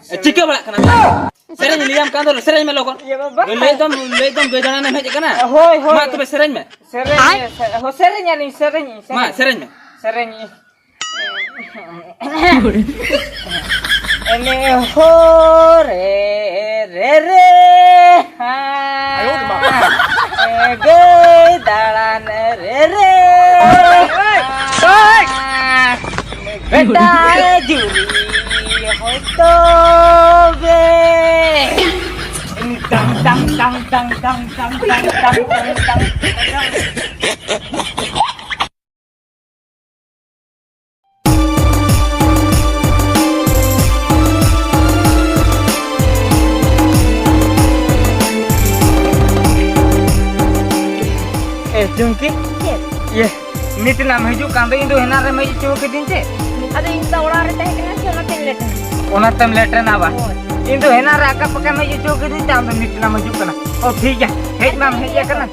चिके बड़ा कना सेरेन लियाम कांदो सेरेन में लोगन ले दम बेदाना ने हेज कना होय मा तबे सेरेन में हो सेरेन यानी सेरेन मा सेरेन में सेरेन एने हो रे रे रे गई दाड़ान रे रे बेटा जुली हो तो बे dang dang dang dang dang dang dang dang dang Jungki? Iya. Ini tuh nama hijau kantor itu enak ramai hijau ke dince. Ada inta orang ada kena sana temletan. Ona temletan apa? Itu enak raka pakai mai hijau ke dince ambil ini nama hijau kena. Oh ठीक है. Hej mam hej ya kena.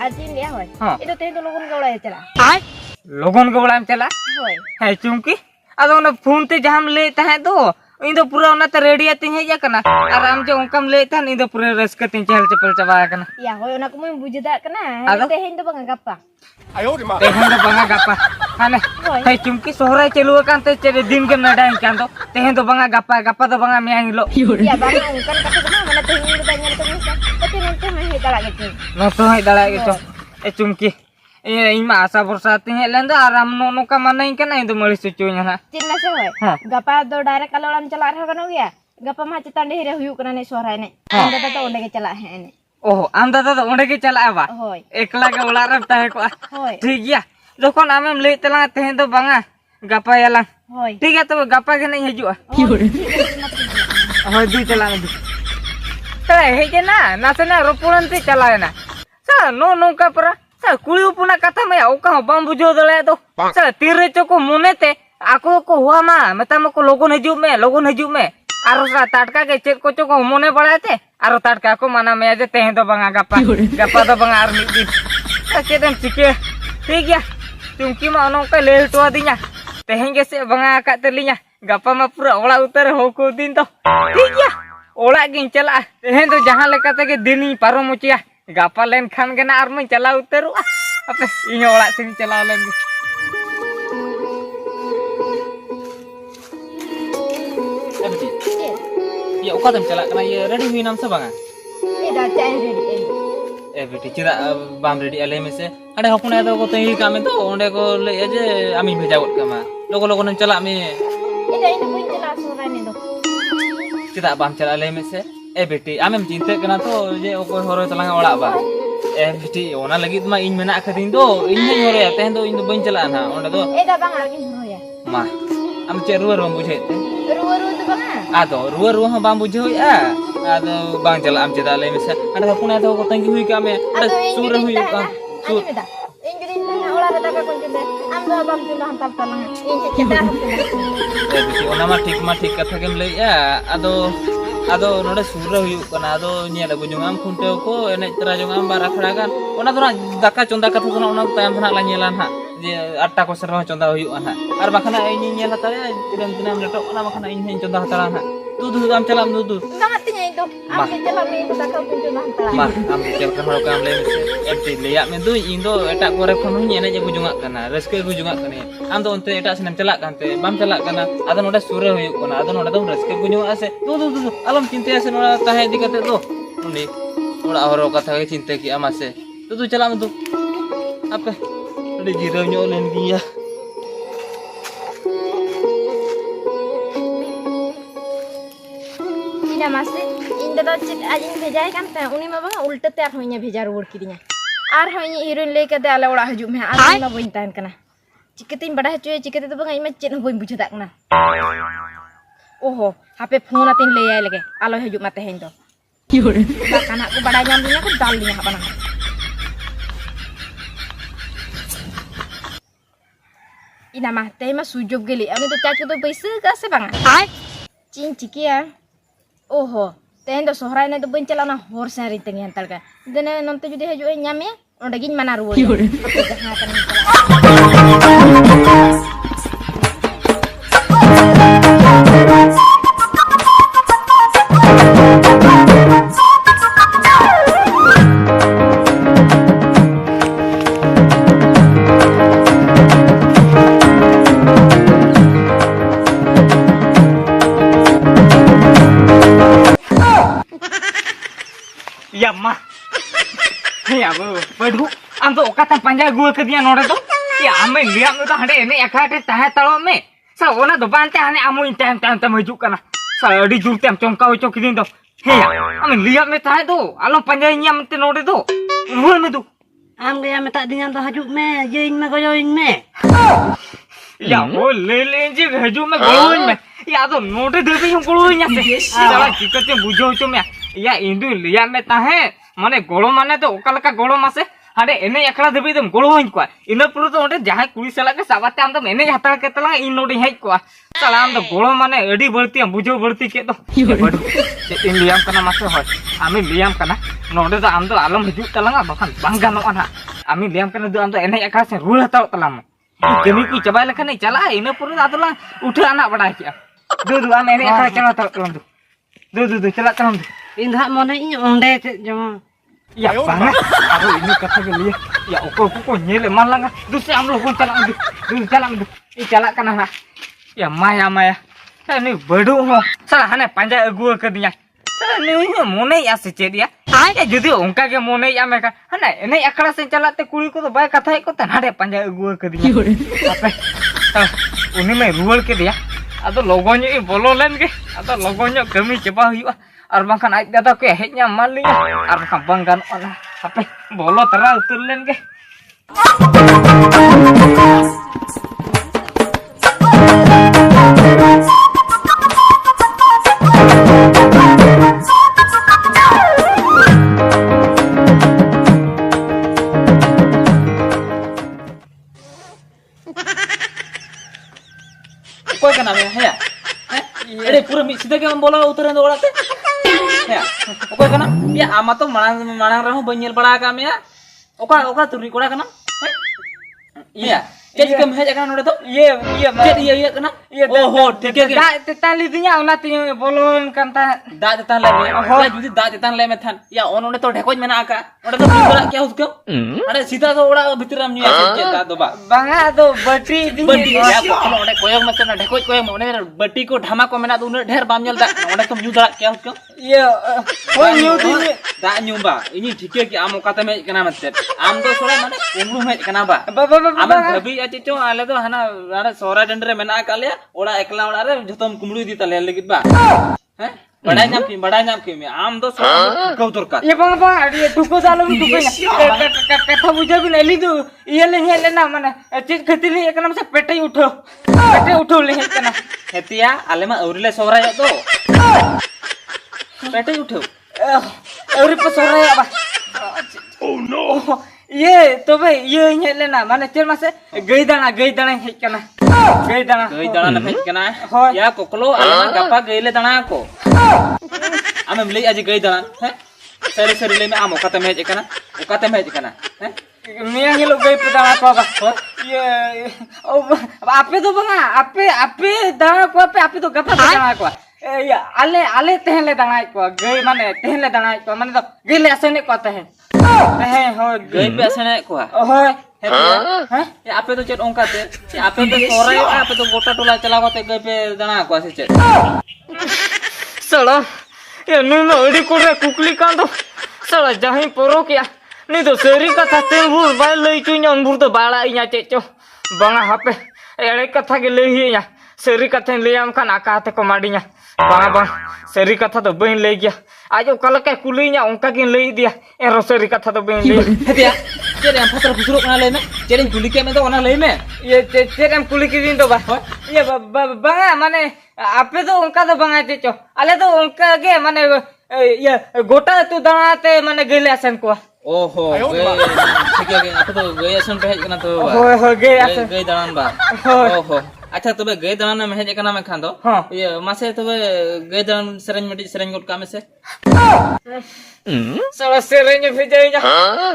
Ajin dia hoy. Itu teh logon gawla ya chala. लोगों को बड़ा चला होय. है चुंकी अदो ना फोन ते जहां ले तहे दो इन दो पूरा ना रेडी आती है या कना आराम जो उनकम ले था इन दो पूरे रस्क तीन चहल चपल चबा कना Ya hoy ona ko mo bujida kana. Teh hindo bang gappa. तेहन तो बंगा गप्पा हाने है चुमकी सोहरा चलु कान ते चेरे दिन के नडा कान तो तेहन तो बंगा गप्पा तो बंगा मिया हिलो Ya bang ungkan kata kana mana teh hindo banyak to misa. Tapi nanti mah he dala gitu. no तो है दला gitu चुमकी ए इमा आशा भरोसा ते लेंदा आराम नो का मनाई कना इन तो मळी सुचुnya ना Cinna se hoy. Gappa do direct kalau orang cala arha kana ya. Gappa mah citan deh huyu kana ne sohra ne. Anda ta onde ke cala he ne. ओह आमदा दादा ओंडे के चला बा होय. एकला के ओला रे ताहे को होय. ठीक गया जखन आमेम ले तला तेहे तो बंगा गपा याला होय. ठीक है तो गपा के नहीं हजुआ होय दी चला में ता हे के ना नासना रोपुरन ते चला ना सा नो का परा सा कुली उपना कथा में ओका बम बुझो दले तो सा तीरे चको मुने ते आको को हुआ मा मता मको लोगन हजू में आरो सा ताटका के चेक को चको मुने पड़ाते आरो ताटका को माना में जे तेहे तो बंगा गपा तो बंगा आर मिद दिन चेदम चिके ठीक गया चुमकी मा ओनो के ले तो दिया तेहे के से बंगा का तलिया गपा मा पूरा ओला उतर हो को दिन तो ठीक गया ओला गिन चला तेहे तो जहां लेकाते के दिनी पारो मुचिया गपा लेन खान के ना आर में चला उतर अपे इन ओला से चला लेन ya uka tem chala kana ye ready hui nam sa banga Ida chain ready. बेटी चिरा बाम रेडी आले में से अरे हपुना तो को तई कामे तो ओंडे को ले जे आमी भेजा गट कामा लोगो लोगो न चला में Ida ini pun cala sohra ne do. चिरा बाम चला आले में से ए बेटी आमेम चिंते कना तो जे ओको हरो तलांगा ओड़ा बा ए बेटी ओना लगी मा इन मेना खदिन दो इन नहीं हरो तेन दो इन दो बइन चला ना ओंडे दो Ida bang lagi hoya. मा am che ruwa rom bujhe Ruwa tu bang. ado ruwa ha bam bujhe ya ado bang चला am चिरा आले में से अरे हपुना तो को तंगी हुई कामे अरे सुर हुई का Sudah. Ini jadi nanya olah datang ke kunci ambil abang cuma hantar talang. Ini kita. बेटी ओना मा ठीक कथा केम ले या आदो नोडे सुर हुई कना आदो निया लगु जुंगाम खुंटे को एने तरा जुंगाम बारा खड़ा गान ओना तो दाका चंदा कथा तो ओना तायम थना ला नेलान हा जे आटा को सरह चंदा हुई हा आर बाखना इनी नेल हतारे तिरम तिनाम लेटो ओना बाखना इन हेन चंदा हतारा हा तू आम चलाम दू Sangat tinggi itu. Ambil jalan ini kita kau kunci hantar. मा आम चल का हरो काम ले एप्टी लेया में दु इन दो एटा कोरे खन हुई एने जे गुजुंगा कना रस्के गुजुंगा कने आम दो ओनते एटा सनम चला कानते बाम चला कना आदो नोडे सुरे हुई कना आदो नोडे दो रस्के गुजुंगा से दू अलम चिंते से नोडा ताहे दि कते दो उनी ओड़ा हरो कथा के चिंते की आमा से दू चला में दू आपे अडी जीरो न्यो लेन दिया Tidak masih. Ini dah cek aja ini bejai kan. Uni mah bang ulte ter hoinya bejar urut kirinya. Ar hoinya iron le kade ala ulah hujum me. Ar mah boin tahan kana. Ciketin pada cuy ciketin tu bang ini mah cek boin bujuk tak kana. Oh, HP phone atin le ay lagi. Alo hujum mate hen to. Bahkan aku pada nyambinya aku dal dinya apa nang. Ina mah teh mah sujub geli. Ani tu cacu tu beise kase bang. Cing ciki ya. ओहो तेन तो सोहरा ने तो बन चला ना होर सारी तंगी हंतल का देने नंते जुदी हजू ᱧᱟᱢᱮ ओंडे गिन मना रुवा जहां तन चला Ya mah. Ya badu. Am to okata panjang gua ke dia nore to. Ya ame lihat tu hade ini akate tahe talo me. Sa ona do bante ane amu intem maju kana. Sa di jurtem congkau cok ini to. He ya. Ame lihat me tahe tu. Along panjangnya mete nore tu. Ruan me tu. Am gaya me tak dengan tu hajuk me, jein me goyoin me. Ya le je haju me goloin me. Ya to note debi yung goloin ya se. Sala chikate bujo cho me. Ya indu lihat me tahe. Mane golo mane to okalaka golo mase. Hade ene akala debi dum goloin ko. Ina puru to onde jahai kuri sala ke sabate am to ene hatal ke tala in nodi hej ko. Sala am to golo mane adi barti am bujo barti ke to. Badu. Chetin liam kana mase hoy. Ami liam kana. Node to am to alam hiju talanga bakan bang ganoa na. Ami liam kana du am to ene akala se rul hatal talam. Kami ku coba lekan ni cala ina puru atulah udah anak pada aja. Du am ene akala cala talam tu. Du cala talam tu. Indah mone ini onde jama. Ya banget. Aduh ini kata geli. Ya oko nyele malang. Du se am lo kon cala du. Du cala du. I cala kana ha. Ya maya. Sa ni badu ho. Salah hane panjang agu ke dia. Salah ni mone ya se ced ya. Ya judi ongka ke mone ya mereka. Hane ene akala se cala te kuri ko to bai katha ko tan hade panjang agu ke dia. Apa? Uni me rual ke dia. Ado logonyo i bolo len ke. Ado logonyo kami coba huyuk. Ar bangkan aik data ke heknya mali ar bangkan ona apa bolo terang tulen ke Kau kenapa ya? Ada pura sida ke bola uturan orang tu. Ya, oke kana? Ya ama to manang rahu banyil bada kami ya. Oka turi koda kana? Iya. Jadi kamu hej kana node to? iya Jadi iya kana? Oh, ठीक है. da tetan lidinya ona tinya bolon kanta Da tetan le me. Ya judi da tetan le me than. Ya onone to ढेकोज mena aka. Oda to bula क्या उसको? अरे सीधा तो ओड़ा भितरम new है दा तो बा. banga do bati बटी या को ओडे कोयग मत ना ढेकोज कोयग ओने बटी को ढामा को मेना तो उन ढेर बाम जल दा. ओडे तो न्यू दा क्या उसको? iya hoy new tinya दा न्यू बा. इनी ठीक है कि आम ओका तमे kana मत. आम तो सोड़ा माने उंगलू में kana बा. आम भबी अति चो आले तो हना आरे सोरा डंडरे मेना काले ओड़ा एकला ओड़ा रे जतम कुमड़ू दी तले लगित बा. हैं? बड़ा नाम की में आम दो कौ दरकार. iya bang dia duko dalam duko nya kata buja bin eli tu iya le hele na mana chit khatili ekna se pete uठो le kana हेतिया आले मा औरिले सोरा यो तो पेटे उठो auri pa sore ya ba oh no ye to bhai ye hele na mana chel mase gai dana hej kana gai dana ना भेज केना हाँ। या कोकलो आले मा गप्पा गइले दना को आमे ले आज गई दना है सरी ले में आम ओका तमे हेज केना हैं Mia hilo gay pedang ako ba? Ye. Oh, ape to banga? Ape dang ako ape to gapa pedang ako. Ya, ale tehenle dang ako. Gay mane tehenle dang ako. Mane to gay le asene ko tehen. Tehen ho गई पे असने को Hoy. हैं ये आपे तो चेट ओंका ते आपे तो सोरा आपे तो गोटा टोला चला को ते गई पे दना को से चेट Sala. Ya nuna odi kore kukli kanto. Sala jahin poro kya. Ni to seri kata tembur bai lei chu nyon bur to bala inya checho. Banga hape. Ele kata ke lei hiya. Seri kata le am kan akate ko madinya. Bang seri kata to bain le gya. Ajo kala ke kulinya onka kin le dia. Ero seri kata to bain le. हेतिया चेट हम फसर फुसरो कना ले में चेट गुली के में तो ओना ले में Ye ceram kuli ke din to ba. Ye banga mane ape to onka to banga checho. Ale to onka ge mane ye gota tu danate mane gele asen ko. ओहो ठीक है आपे तो गई असन पे हेज कना तो Hoy ge asen. गई दनान बा Hoy. ओहो अच्छा तबे गई दनान में हेज कना में खान दो हाँ। ये मासे तबे गई दनान सरन मटी सरन गोट का में से Salah serenya vijaynya.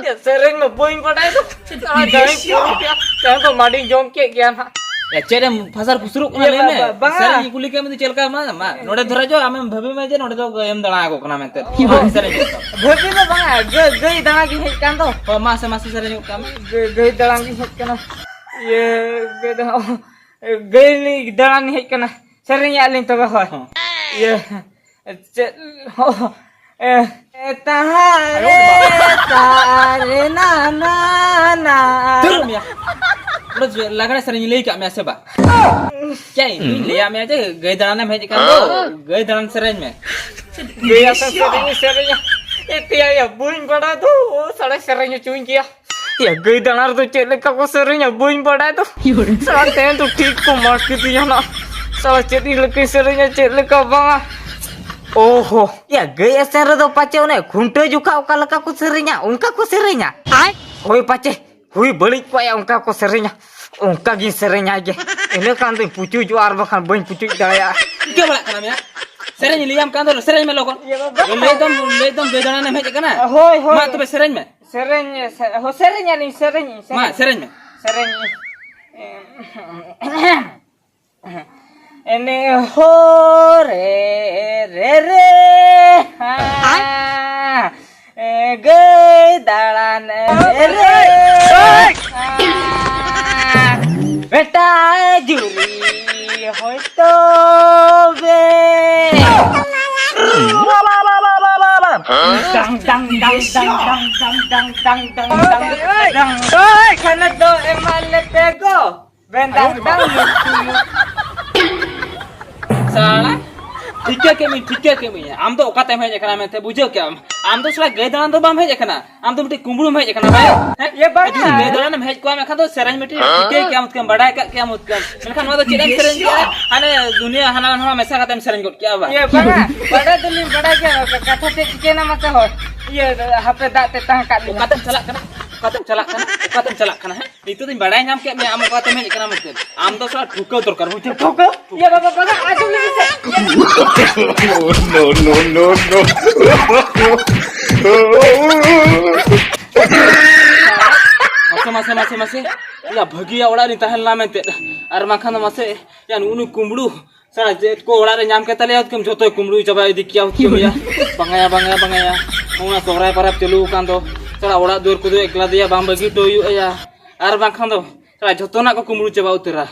Ya sering me boing padai to. Salah jai puro kya. Jangan to madi jong ke gyan ha. या चेरे फसर फुसरो कना ले में बंगा। सरन गुली के में तो चल का मा नोडे धरा जो आमे भबे में जे नोडे तो एम दना को कना में ते Saran Bhati to banga gai dana ki hej kan to. ओ मासे सरन का में Gai dana ki hej kana. Ye gai dana gai ni dana ni hej kana. Serenya alin to ba hoy. Ye Tahare tare na na na. Turun ya. Udah lagana sering lagi kat me seba. Cai, lihat me aja gaya dalam me kan do. Gaya dalam sering me. Gaya serenya. Itu ya buing pada tuh. Salah serenya cuing kia. Ya gaya dalam tuh cek leka ko serenya buing pada tuh. Salah ten tuh ठीक को मार के दिया ना. Salah cek leka serenya cek leka bang. ओहो या गए सेरे दो पाचे उन्हें घुंटे जुका उका लका को सेरेnya उनका को सेरेnya आई होई पाचे हुई बड़ी पाया उनका को सेरेnya उनका गी सेरेnya आगे इन्हें कान तो पुचू जो आर बखान बन पुचू दया क्या बोला करना मैं? Sering liam kan do sering me logon. Le dom bedana na me kana. होय होय Ma tu sering me. सेरेnya हो सेरेnya नी सेरेnya Ma sering me. सेरेnya एने हो रे रे गए दाड़ान रे बेटा जुरी हो तो बे dang dang dang dang dang dang dang dang dang dang oi kana do emale pego bendang dang Salah. ठीक है के मैं आम तो ओकाते में जकना में ते बुझो क्या आम तो सला गए दान तो बाम है जकना आम तो मिटे कुंबड़ू में जकना भाई ये बात गए दान में को में खान तो सरज मिटे ठीक है क्या मत कम बड़ा क्या मत कम मेनखान नो तो चेदम सरज क्या हाने दुनिया हाना हवा में सा खाते सरज क्या बा ये बड़ा दुनिया बड़ा क्या कथा ते चिकेना मत हो ये हापे दाते ता का ओकाते चला करना है itu tuh badai nyam kayak me am okaते में जकना मत आम तो सला ठुको दरकार बुझो ठोको ये बाबा आज लगे masih ya bagi ya orang ni tahan lama ente ar makan masih ya unu kumbulu sana jet ko orang nyam ke tali kem joto kumbulu coba dikiau kem ya bangaya una sore parap celu kan to sana orang dur kudu ekla dia bang bagi to yu ya ar makan to sana joto nak ko kumbulu coba utara